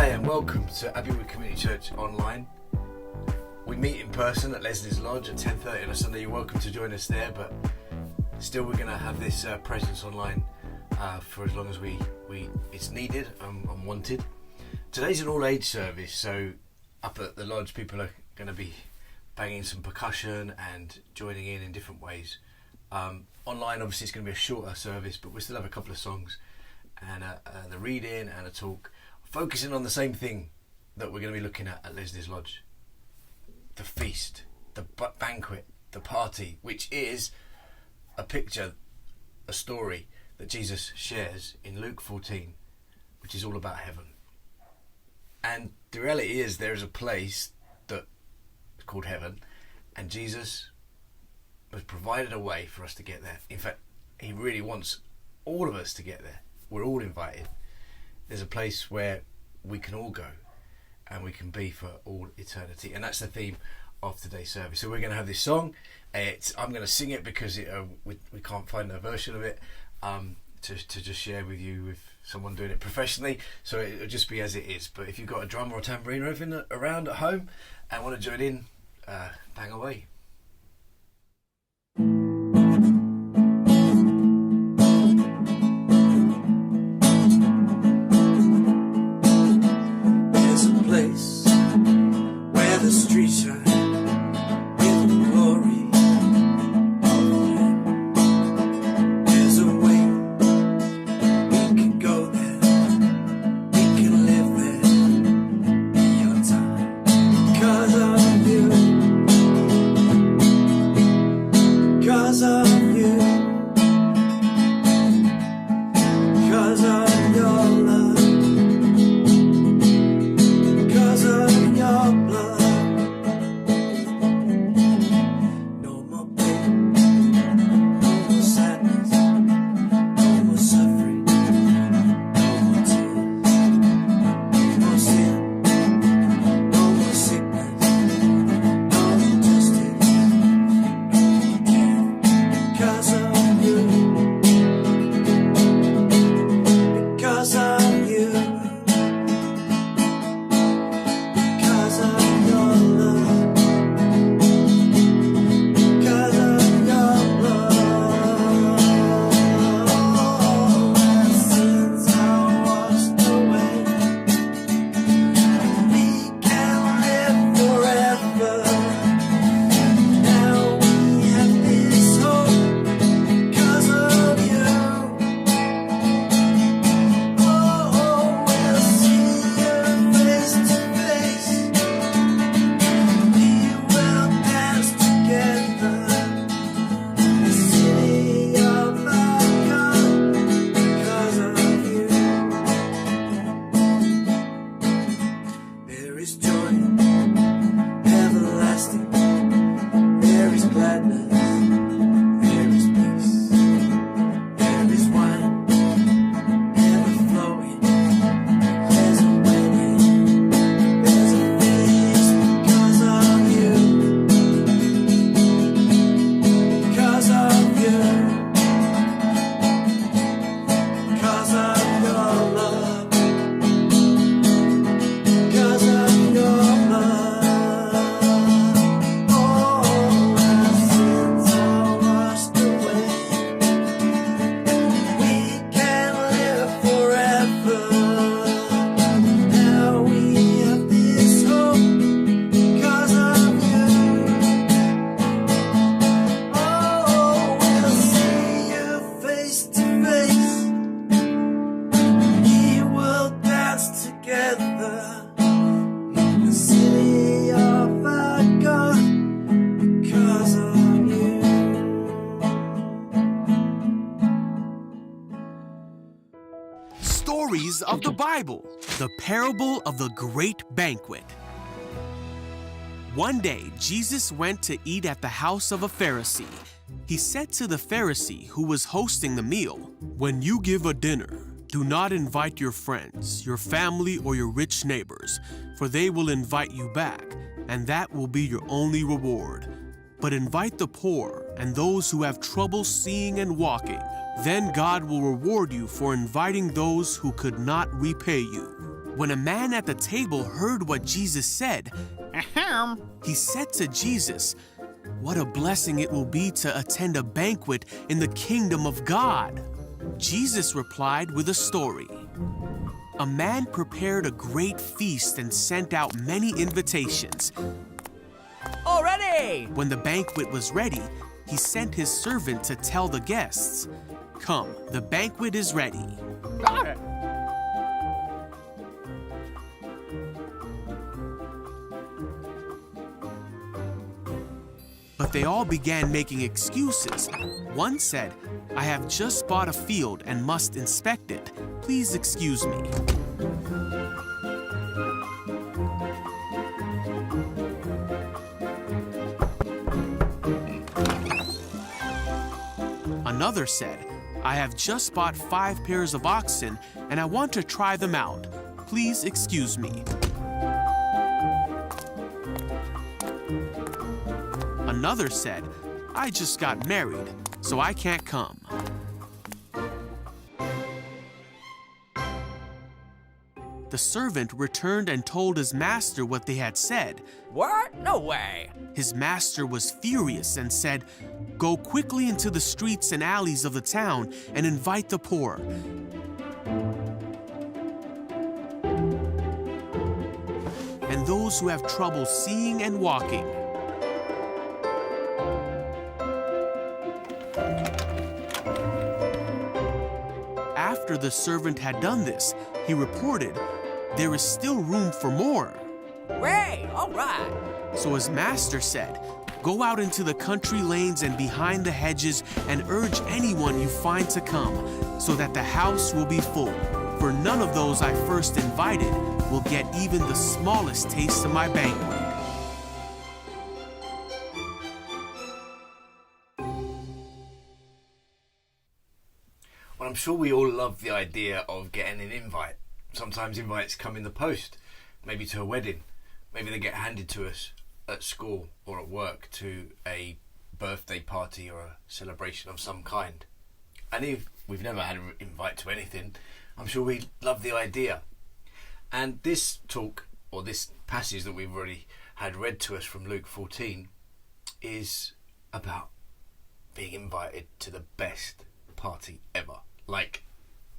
Hi and welcome to Abbey Community Church Online. We meet in person at Leslie's Lodge at 10:30 on a Sunday. You're welcome to join us there, but still we're going to have this presence online for as long as it's needed and wanted. Today's an all-age service, so up at the lodge people are going to be banging some percussion and joining in different ways. Online obviously it's going to be a shorter service, but we still have a couple of songs and the reading and a talk focusing on the same thing that we're going to be looking at Leslie's Lodge. The feast, the banquet, the party, which is a picture, a story that Jesus shares in Luke 14, which is all about heaven. And the reality is there is a place that is called heaven, and Jesus has provided a way for us to get there. In fact, he really wants all of us to get there. We're all invited. There's a place where we can all go and we can be for all eternity, and that's the theme of today's service. So we're going to have this song. I'm going to sing it because we can't find a version of it to just share with you with someone doing it professionally, so it'll just be as it is. But if you've got a drum or a tambourine or anything around at home and want to join in, bang away. The streets shine with the glory of Him. There's a way we can go there, we can live there beyond time. Because of you, because of you, because of your love, because of your blood. Stories of the Bible, the parable of the great banquet. One day, Jesus went to eat at the house of a Pharisee. He said to the Pharisee who was hosting the meal, "When you give a dinner, do not invite your friends, your family, or your rich neighbors, for they will invite you back, and that will be your only reward. But invite the poor and those who have trouble seeing and walking. Then God will reward you for inviting those who could not repay you." When a man at the table heard what Jesus said, he said to Jesus, "What a blessing it will be to attend a banquet in the kingdom of God." Jesus replied with a story. A man prepared a great feast and sent out many invitations. Already! When the banquet was ready, he sent his servant to tell the guests, "Come, the banquet is ready." But they all began making excuses. One said, "I have just bought a field and must inspect it. Please excuse me." Another said, "I have just bought 5 pairs of oxen and I want to try them out. Please excuse me." Another said, "I just got married, so I can't come." The servant returned and told his master what they had said. What? No way! His master was furious and said, "Go quickly into the streets and alleys of the town and invite the poor, and those who have trouble seeing and walking." After the servant had done this, he reported, "There is still room for more." Great! All right! So his master said, "Go out into the country lanes and behind the hedges and urge anyone you find to come, so that the house will be full. For none of those I first invited will get even the smallest taste of my banquet." Well, I'm sure we all love the idea of getting an invite. Sometimes invites come in the post, maybe to a wedding, maybe they get handed to us at school or at work to a birthday party or a celebration of some kind. And if we've never had an invite to anything, I'm sure we love the idea. And this talk, or this passage that we've already had read to us from Luke 14, is about being invited to the best party ever. Like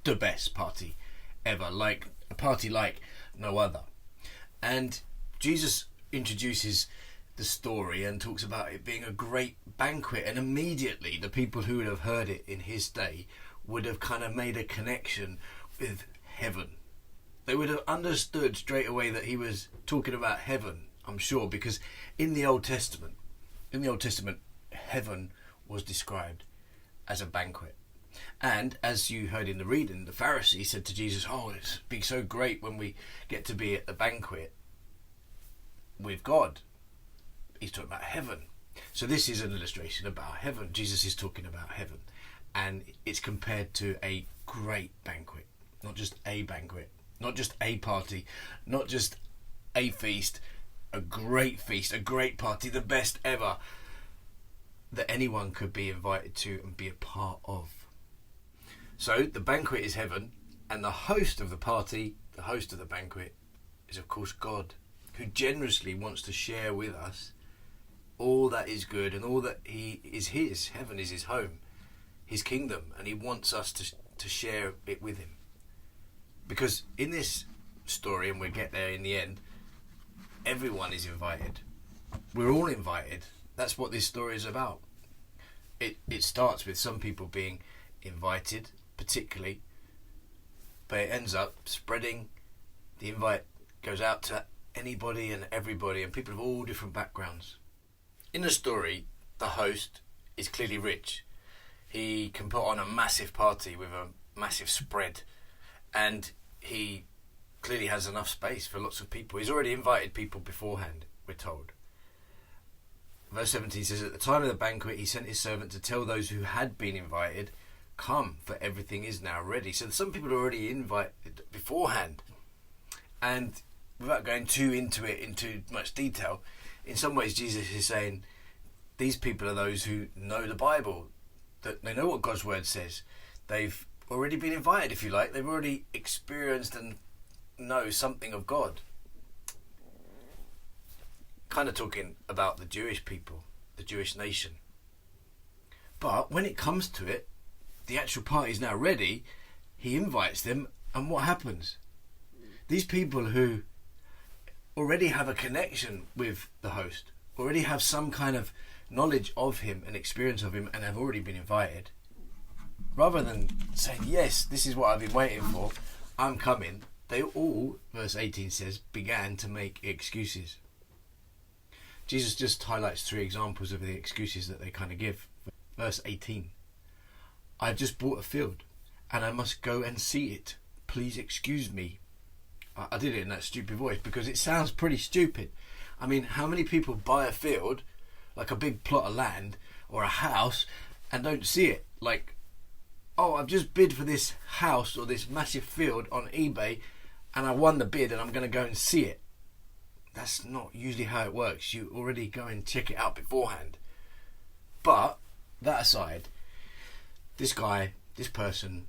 the best party ever. Like a party like no other. And Jesus introduces the story and talks about it being a great banquet, and immediately the people who would have heard it in his day would have kind of made a connection with heaven. They would have understood straight away that he was talking about heaven, I'm sure, because in the Old Testament, heaven was described as a banquet. And as you heard in the reading, the Pharisee said to Jesus, "Oh, it'd be so great when we get to be at the banquet with God." He's talking about heaven. So this is an illustration about heaven. Jesus is talking about heaven. And it's compared to a great banquet. Not just a banquet. Not just a party. Not just a feast. A great feast. A great party. The best ever that anyone could be invited to and be a part of. So the banquet is heaven, and the host of the party, the host of the banquet, is of course God, who generously wants to share with us all that is good and all that he is his. Heaven is his home, his kingdom, and he wants us to share it with him. Because in this story, and we'll get there in the end, everyone is invited. We're all invited. That's what this story is about. It starts with some people being invited, particularly, but it ends up spreading. The invite goes out to anybody and everybody, and people of all different backgrounds. In the story, the host is clearly rich. He can put on a massive party with a massive spread, and he clearly has enough space for lots of people. He's already invited people beforehand, we're told. Verse 17 says, "At the time of the banquet, he sent his servant to tell those who had been invited, 'Come, for everything is now ready.'" So some people are already invited beforehand. And without going too into it in too much detail, in some ways Jesus is saying these people are those who know the Bible, that they know what God's word says. They've already been invited, if you like. They've already experienced and know something of God. Kind of talking about the Jewish people, the Jewish nation. But when it comes to it, the actual party is now ready. He invites them, and what happens? These people who already have a connection with the host, already have some kind of knowledge of him and experience of him, and have already been invited, rather than saying, yes, this is what I've been waiting for, I'm coming, they all, verse 18 says, began to make excuses. Jesus just highlights 3 examples of the excuses that they kind of give. Verse 18, I've just bought a field and I must go and see it. Please excuse me. I did it in that stupid voice because it sounds pretty stupid. I mean, how many people buy a field, like a big plot of land or a house, and don't see it? Like, oh, I've just bid for this house or this massive field on eBay and I won the bid and I'm going to go and see it. That's not usually how it works. You already go and check it out beforehand. But that aside, this guy, this person,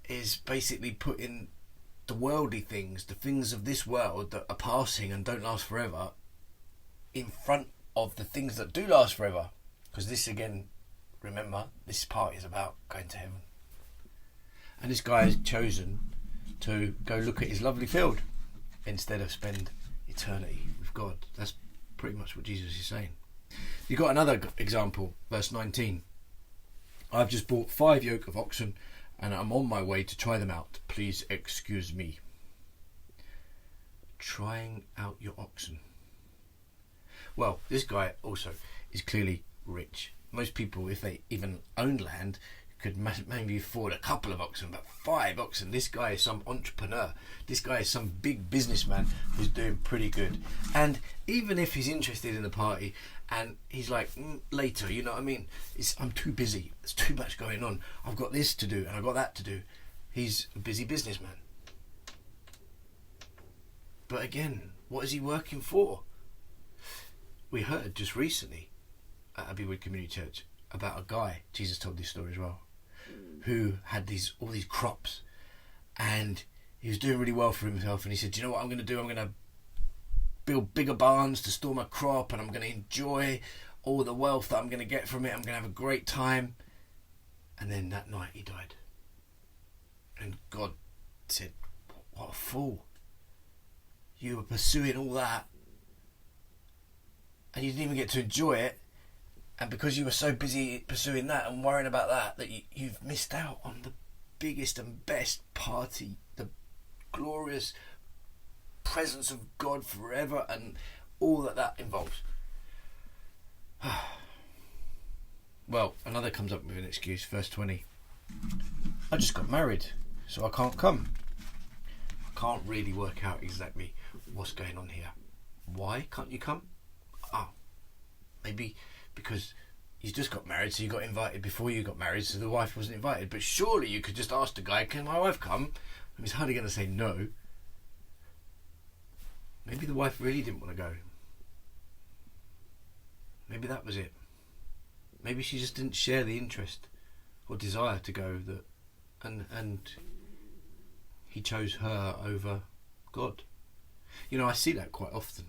is basically putting the worldly things, the things of this world that are passing and don't last forever, in front of the things that do last forever. Because this, again, remember, this part is about going to heaven. And this guy has chosen to go look at his lovely field instead of spend eternity with God. That's pretty much what Jesus is saying. You've got another example, verse 19. I've just bought 5 yoke of oxen and I'm on my way to try them out. Please excuse me. Trying out your oxen. Well, this guy also is clearly rich. Most people, if they even owned land, could maybe afford a couple of oxen, but 5 oxen. This guy is some entrepreneur. This guy is some big businessman who's doing pretty good. And even if he's interested in the party and he's like, later, you know what I mean? I'm too busy. There's too much going on. I've got this to do and I've got that to do. He's a busy businessman. But again, what is he working for? We heard just recently at Abbey Community Church about a guy, Jesus told this story as well, who had all these crops and he was doing really well for himself, and he said, do you know what I'm going to do? I'm going to build bigger barns to store my crop and I'm going to enjoy all the wealth that I'm going to get from it. I'm going to have a great time. And then that night he died. And God said, what a fool. You were pursuing all that and you didn't even get to enjoy it. And because you were so busy pursuing that and worrying about that you've missed out on the biggest and best party, the glorious presence of God forever and all that involves. Well, another comes up with an excuse, verse 20. I just got married, so I can't come. I can't really work out exactly what's going on here. Why can't you come? Oh, maybe because you just got married, so you got invited before you got married, so the wife wasn't invited. But surely you could just ask the guy, can my wife come? And he's hardly going to say no. Maybe the wife really didn't want to go. Maybe that was it. Maybe she just didn't share the interest or desire to go, and he chose her over God. You know, I see that quite often.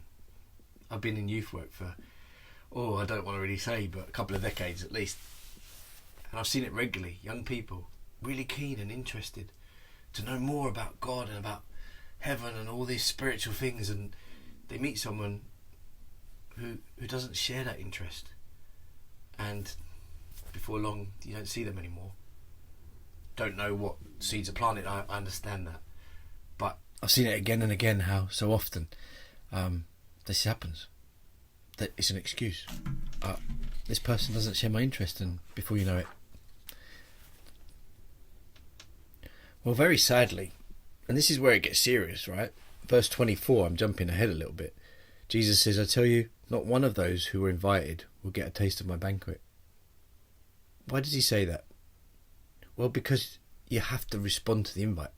I've been in youth work for, I don't want to really say, but a couple of decades at least. And I've seen it regularly. Young people, really keen and interested to know more about God and about heaven and all these spiritual things, and they meet someone who doesn't share that interest, and before long you don't see them anymore. Don't know what seeds are planted. I understand that, but I've seen it again and again how so often this happens, that it's an excuse. This person doesn't share my interest, and before you know it, well, very sadly, and this is where it gets serious, right? Verse 24, I'm jumping ahead a little bit. Jesus says, I tell you, not one of those who were invited will get a taste of my banquet. Why does he say that? Well, because you have to respond to the invite.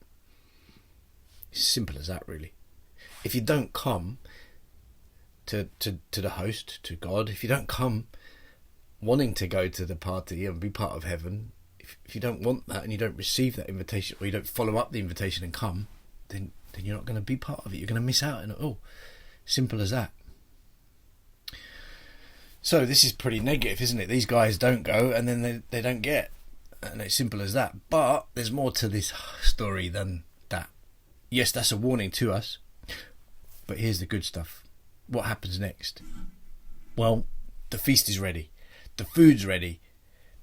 It's simple as that, really. If you don't come to the host, to God, if you don't come wanting to go to the party and be part of heaven, if you don't want that and you don't receive that invitation, or you don't follow up the invitation and come, then then you're not going to be part of it. You're going to miss out on it all. Simple as that. So this is pretty negative, isn't it? These guys don't go, and then they don't get. And it's simple as that. But there's more to this story than that. Yes, that's a warning to us. But here's the good stuff. What happens next? Well, the feast is ready. The food's ready.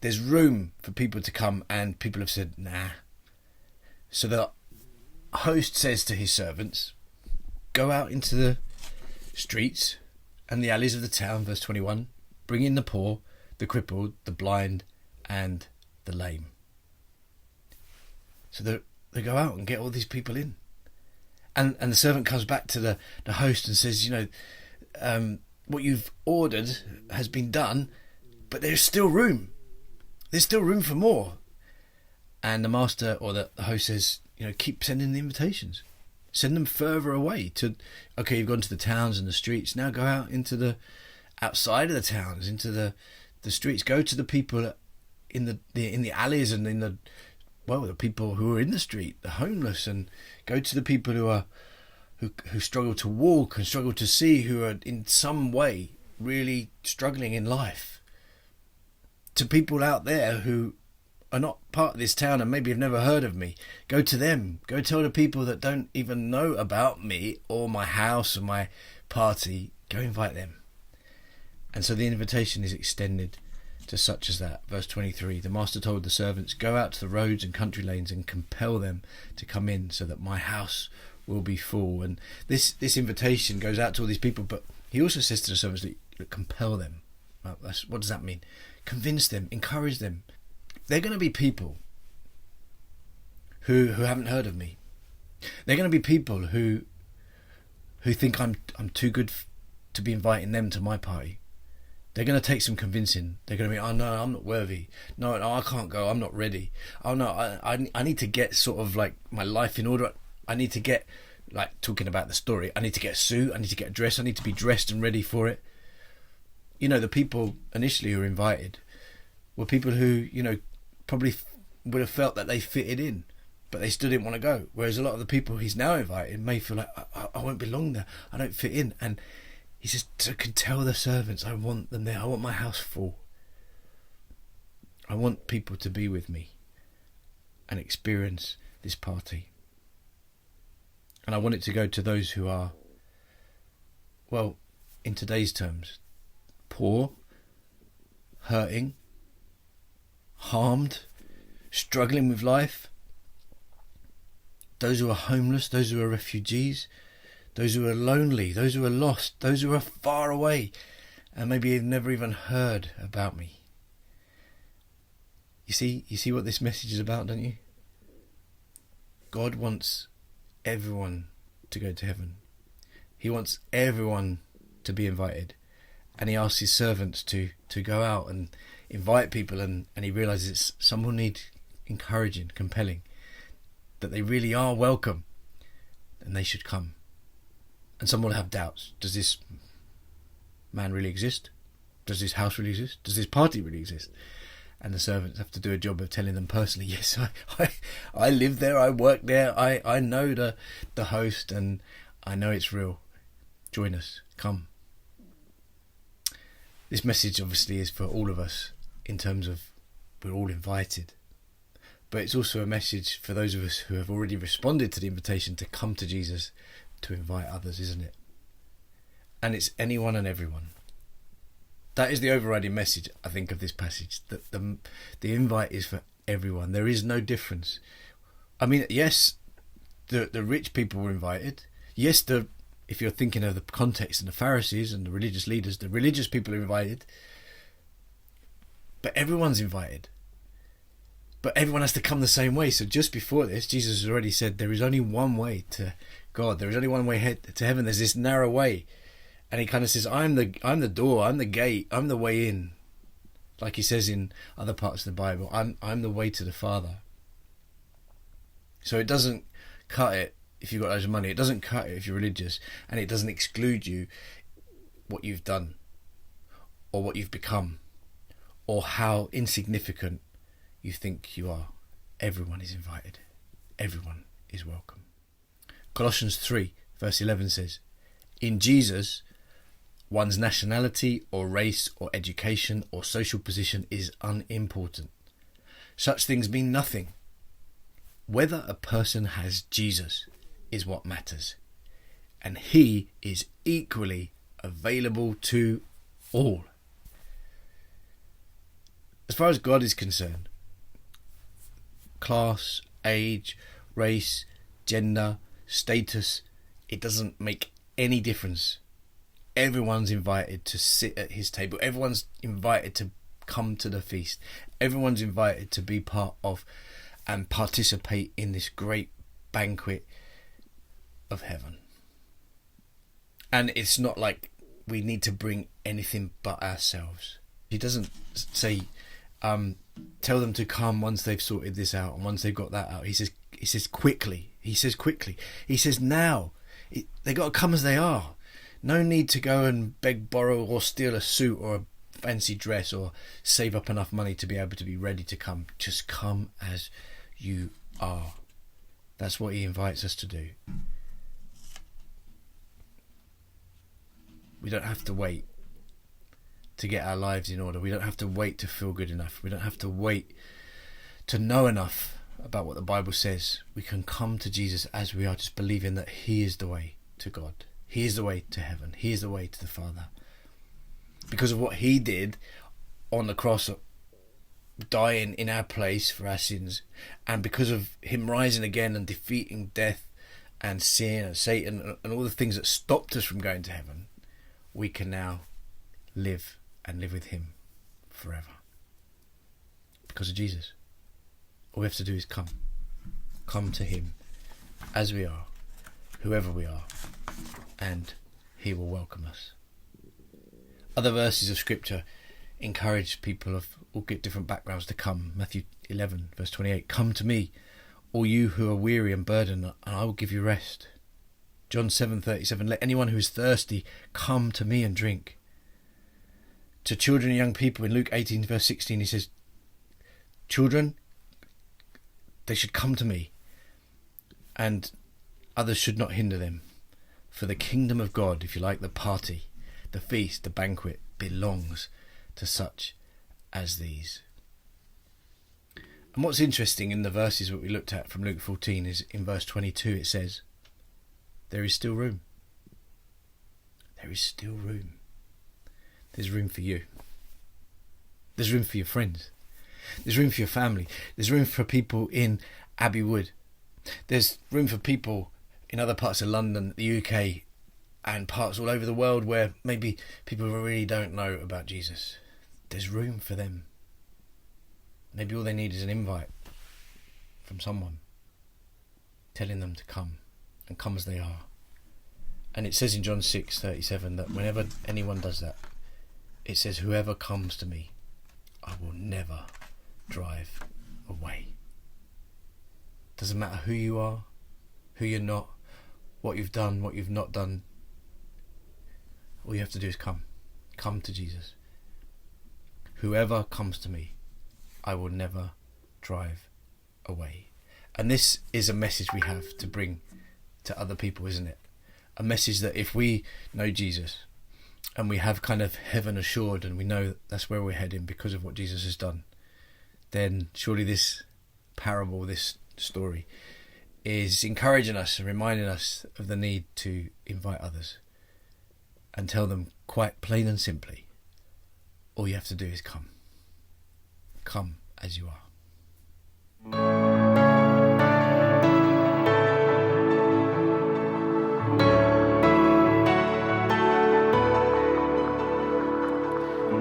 There's room for people to come, and people have said, nah. So the host says to his servants, go out into the streets and the alleys of the town, verse 21, bring in the poor, the crippled, the blind, and the lame. So they go out and get all these people in. And the servant comes back to the host and says, what you've ordered has been done, but there's still room. There's still room for more. And the master or the host says, keep sending the invitations. Send them further away okay, you've gone to the towns and the streets. Now go out into the outside of the towns, into the streets. Go to the people in the alleys and in the people who are in the street, the homeless, and go to the people who struggle to walk and struggle to see, who are in some way really struggling in life. To people out there who are not part of this town and maybe have never heard of me, go to them. Go tell the people that don't even know about me or my house or my party, go invite them. And so the invitation is extended to such as that. Verse 23, the master told the servants, go out to the roads and country lanes and compel them to come in so that my house will be full. And this invitation goes out to all these people, but he also says to the servants, compel them. Well, what does that mean? Convince them, encourage them. They're going to be people who haven't heard of me. They're going to be people who think I'm too good to be inviting them to my party. They're going to take some convincing. They're going to be, oh no, I'm not worthy. No, I can't go. I'm not ready. Oh no, I need to get sort of like my life in order. I need to get, like talking about the story, I need to get a suit. I need to get a dress. I need to be dressed and ready for it. The people initially who were invited were people who, probably would have felt that they fitted in, but they still didn't want to go. Whereas a lot of the people he's now invited may feel like, I won't belong there. I don't fit in. And he says, I can tell the servants, I want them there. I want my house full. I want people to be with me and experience this party. And I want it to go to those who are, well, in today's terms, poor, hurting, harmed, struggling with life, those who are homeless, those who are refugees, those who are lonely, those who are lost, those who are far away and maybe have never even heard about me. You see what this message is about, don't you? God wants everyone to go to heaven. He wants everyone to be invited. And he asks his servants to go out and invite people, and he realises some will need encouraging, compelling, that they really are welcome and they should come. And some will have doubts. Does this man really exist? Does this house really exist? Does this party really exist? And the servants have to do a job of telling them personally, yes, I live there, I work there, I know the host, and I know it's real. Join us, come. This message obviously is for all of us in terms of we're all invited. But it's also a message for those of us who have already responded to the invitation to come to Jesus, to invite others, isn't it? And it's anyone and everyone. That is the overriding message, I think, of this passage, that the invite is for everyone. There is no difference. I mean, yes, the rich people were invited. Yes, if you're thinking of the context and the Pharisees and the religious leaders, the religious people are invited. But everyone's invited. But everyone has to come the same way. So just before this, Jesus has already said there is only one way to God. There is only one way to heaven. There's this narrow way. And he kind of says, I'm the door, I'm the gate, I'm the way in. Like he says in other parts of the Bible, I'm the way to the Father. So it doesn't cut it if you've got loads of money. It doesn't cut it if you're religious. And it doesn't exclude you what you've done or what you've become or how insignificant you think you are. Everyone is invited. Everyone is welcome. Colossians 3 verse 11 says, in Jesus, one's nationality or race or education or social position is unimportant. Such things mean nothing. Whether a person has Jesus is what matters. And he is equally available to all. As far as God is concerned, class, age, race, gender, status, it doesn't make any difference. Everyone's invited to sit at his table. Everyone's invited to come to the feast. Everyone's invited to be part of and participate in this great banquet of heaven. And it's not like we need to bring anything but ourselves. He doesn't say, tell them to come once they've sorted this out and once they've got that out. He says quickly. He says quickly. He says now. They got to come as they are. No need to go and beg, borrow or steal a suit or a fancy dress or save up enough money to be able to be ready to come. Just come as you are. That's what he invites us to do. We don't have to wait to get our lives in order. We don't have to wait to feel good enough. We don't have to wait to know enough about what the Bible says. We can come to Jesus as we are, just believing that he is the way to God. He is the way to heaven. He is the way to the Father. Because of what he did on the cross, dying in our place for our sins, and because of him rising again and defeating death and sin and Satan and all the things that stopped us from going to heaven, we can now live and live with him forever. Because of Jesus. All we have to do is come. Come to him as we are, whoever we are, and he will welcome us. Other verses of scripture encourage people of all different backgrounds to come. Matthew 11 verse 28, come to me, all you who are weary and burdened, and I will give you rest. John 7:37, let anyone who is thirsty come to me and drink. To children and young people in Luke 18 verse 16, he says, children, they should come to me, and others should not hinder them. For the kingdom of God, if you like, the party, the feast, the banquet, belongs to such as these. And what's interesting in the verses that we looked at from Luke 14 is in verse 22 it says, there is still room. There is still room. There's room for you. There's room for your friends. There's room for your family. There's room for people in Abbey Wood. There's room for people in other parts of London, the UK, and parts all over the world where maybe people really don't know about Jesus. There's room for them. Maybe all they need is an invite from someone telling them to come, and come as they are. And it says in John 6:37 that whenever anyone does that, it says, whoever comes to me, I will never drive away. Doesn't matter who you are, who you're not, what you've done, what you've not done. All you have to do is come. Come to Jesus. Whoever comes to me, I will never drive away. And this is a message we have to bring to other people, isn't it? A message that if we know Jesus and we have kind of heaven assured and we know that's where we're heading because of what Jesus has done, then surely this parable, this story, is encouraging us and reminding us of the need to invite others and tell them quite plain and simply, all you have to do is come. Come as you are.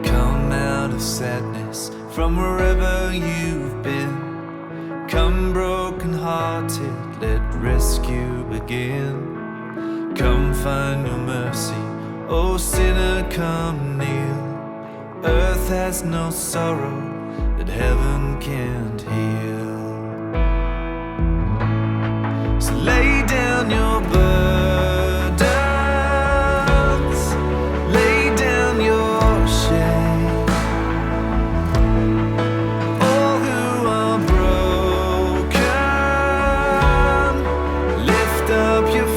Come out of sadness from wherever you've been. Come broken hearted, let rescue begin. Come find your mercy, oh sinner, come kneel. Earth has no sorrow that heaven can't heal. So lay down your burdens, lay down your shame. All who are broken, lift up your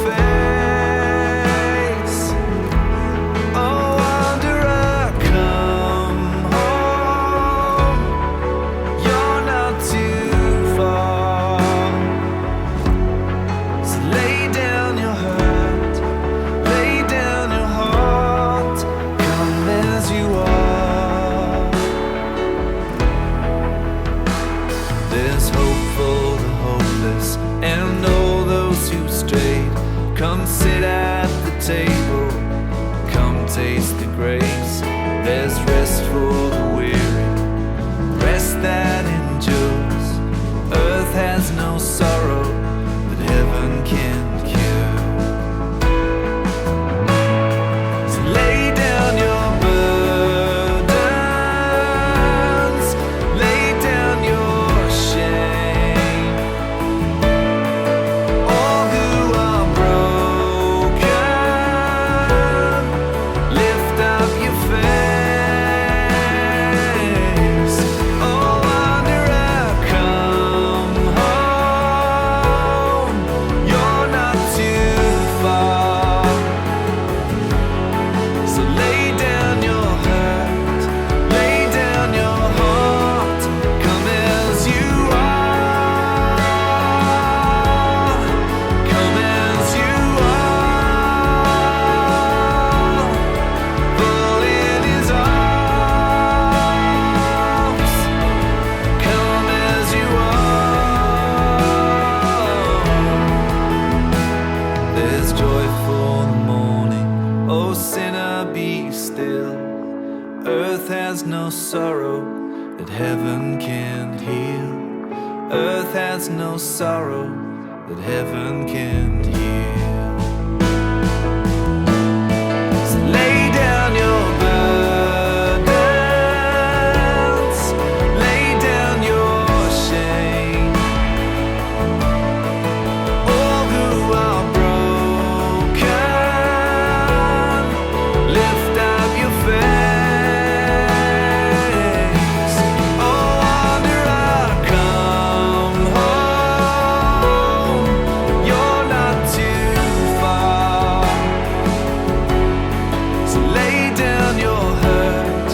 that heaven can't heal. Earth has no sorrow that heaven can't heal. So lay down your burdens, lay down your shame. All who are broken, lift up your face. Oh, wanderer, come home. You're not too far. So lay down your hurt,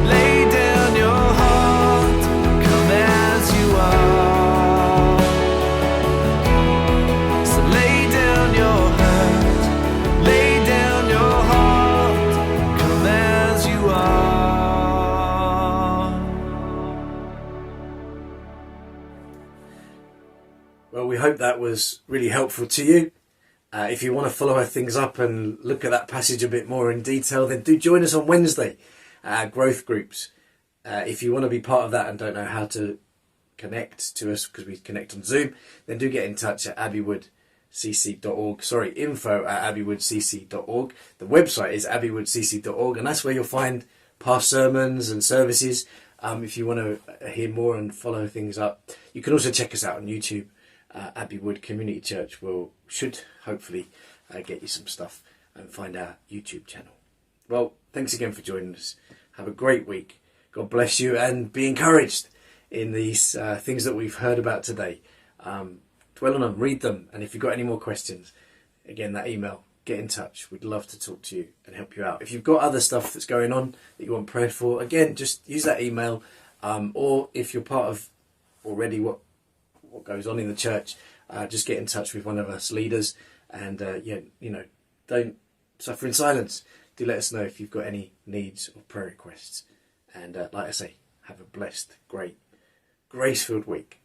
lay down your heart. Come as you are. So lay down your hurt, lay down your heart. Come as you are. Well, we hope that was really helpful to you. If you want to follow things up and look at that passage a bit more in detail, then do join us on Wednesday at our growth groups. If you want to be part of that and don't know how to connect to us, because we connect on Zoom, then do get in touch at abbeywoodcc.org. info@abbeywoodcc.org. The website is abbeywoodcc.org, and that's where you'll find past sermons and services. If you want to hear more and follow things up, you can also check us out on YouTube. Abbey Wood Community Church should hopefully get you some stuff, and find our YouTube channel. Well, thanks again for joining us. Have a great week. God bless you, and be encouraged in these things that we've heard about today. Dwell on them, read them, and if you've got any more questions, again, that email, get in touch. We'd love to talk to you and help you out. If you've got other stuff that's going on that you want prayer for, again, just use that email, or if you're part of already what goes on in the church, just get in touch with one of us leaders, and don't suffer in silence. Do let us know if you've got any needs or prayer requests, and like I say, have a blessed, great, grace-filled week.